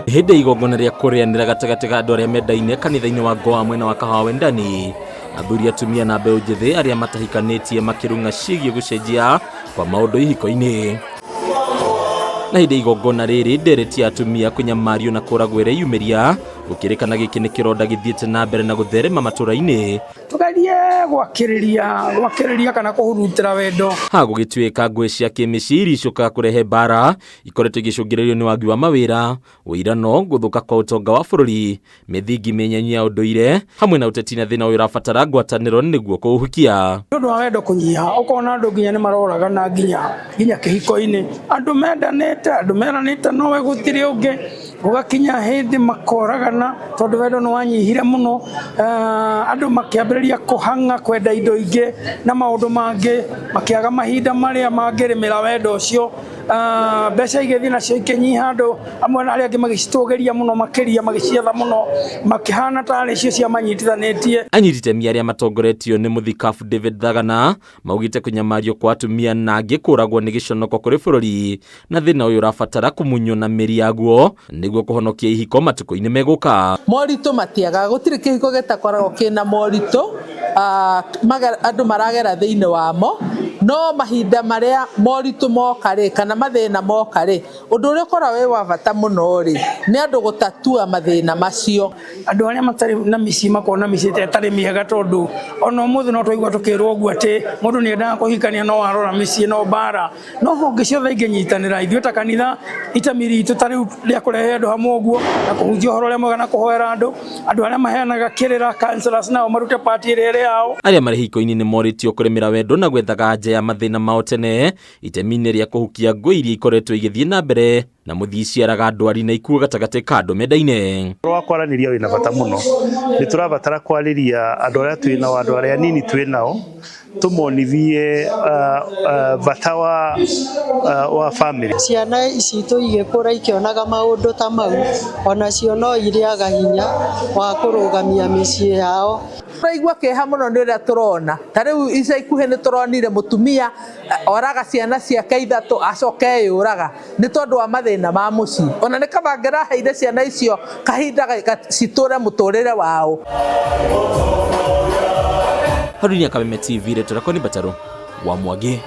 Hĩndĩ igongona rĩa kũrĩanĩra gatagatĩ ka andũ arĩa mendaine kanitha-inĩ wa Goa mwena wa Kahawa Wendani, athuri atumia na mbeũ njĩthĩ arĩa matahikanĩtie makĩrung'a ciĩgiĩ gũcenjia kwa maũndũ ihiko-inĩ. Na hĩndĩ igongona rĩrĩ ndereti ya atumia kũnyamario na kũragwo ĩreyumĩria, gũkĩrĩkana gĩkĩ nĩ kĩronda gĩthiĩte na mbere na gũtherema matũra-inĩ. Tugerie gwakĩrĩria kana kũhurutĩra wendo. Gũgĩtuĩka ngũĩ cia kĩmĩciiri icokaga kũrehe mbara ikoretwo igĩcũngĩrĩrio nĩ wagi wa mawĩra, ũirano, gũthũka kwa ũtonga wa bũrũri, mĩthingi mĩnyenyi ya ũndũire, hamwe na ũteti na thĩna ũyũ ũrabatara ngwatanĩro nĩguo kũũhukia. Nĩ ũndũ wa wendo kũnyiha, ũkona andũ nginya nĩ maroragana nginya kĩhiko-inĩ. Andũ meranĩte nowe gũtirĩ ũngĩ, gũgakinya hĩndĩ makoragana tondũ wendo nĩ wanyihire mũno. Andũ makĩambĩrĩria kũhang'a, kwenda indo ingĩ na maũndũ mangĩ, makĩaga mahinda marĩa mangĩrĩmĩra wendo ũcio. Mbeca igĩthiĩ nacio ikĩnyiha, andũ amwe na arĩa angĩ magĩcitũgĩria mũno makĩria, magĩcietha mũno, makĩhana tarĩ icio ciamanyitithanĩtie. Anyiti itemi arĩa matongoretio nĩ mũthikabu David Thagana maugĩte kũnyamario kwa atumia na angĩ kũragwo nĩ gĩconoko kũrĩ bũrũri, na thĩna ũyũ ũrabatara kũmunywo na mĩri yaguo nĩguo kũhonokia ihiko matukũ-inĩ megũka. Moritũ matiaga, gũtirĩ kĩhiko gĩtakoragwo kĩna moritũ, andũ maragera thĩinĩ wamo, no mahinda marĩa moritũ moka-rĩ kana mathĩna moka-rĩ, ũndũ ũrĩa ũkoragwo wĩ wa bata mũno-rĩ nĩ andũ gũtatua mathĩna macio. Andũ arĩa matarĩ na mĩciĩ makona mĩciĩ ĩtarĩ mĩega, tondũ ona ũmũthĩ no twaigua tũkĩrwo ũguo atĩ mũndũ nĩ endaga kũhikania no arora mĩciĩ no mbara. No honge ciothe ingĩnyitanĩra, ithuĩ ta kanitha, itemi ritũ ta rĩu rĩa kũrehe andũ hamwe ũguo na kũhunjia ũhoro ũrĩa mwega na kũhoera andũ arĩa maheanaga kĩrĩra counselors nao marute part ĩrĩa yao. Arĩa marĩ hiko-inĩ nĩ morĩtio kũrĩmĩra wendo na gwethaga nja ya mathĩna mao tene, itemi-inĩ rĩa kũhukia ngũĩ iria ikoretwo igĩthiĩ na mbere na mũthii ciaraga ndwari na ikuũ gatagatĩ ka andũ mendaine. Wa kwaranĩria wĩna bata mũno, nĩ tũrabatara kwarĩria andũ arĩa twĩ nao, andũ arĩa anini twĩ nao, tũmonithie bata wa family. Ciana ici igĩkũra ikĩonaga maũndũ ta mau, onacio no irĩaga hinya wa kũrũgamia mĩciĩ yao. Tũraigua kĩeha mũno nĩ ũrĩa tũrona, ta rĩu ica ikuhĩ nĩ tũronire mũtumia oraga ciana ciake 3 acoke eyũraga nĩ tondũ wa mathĩna ma mũciĩ. Ona nĩ kaba angĩraheire ciana icio kahinda citũre mũtũrĩre wao. Harũni Kameme TV, Retora Koni Bataro wa Mwangi.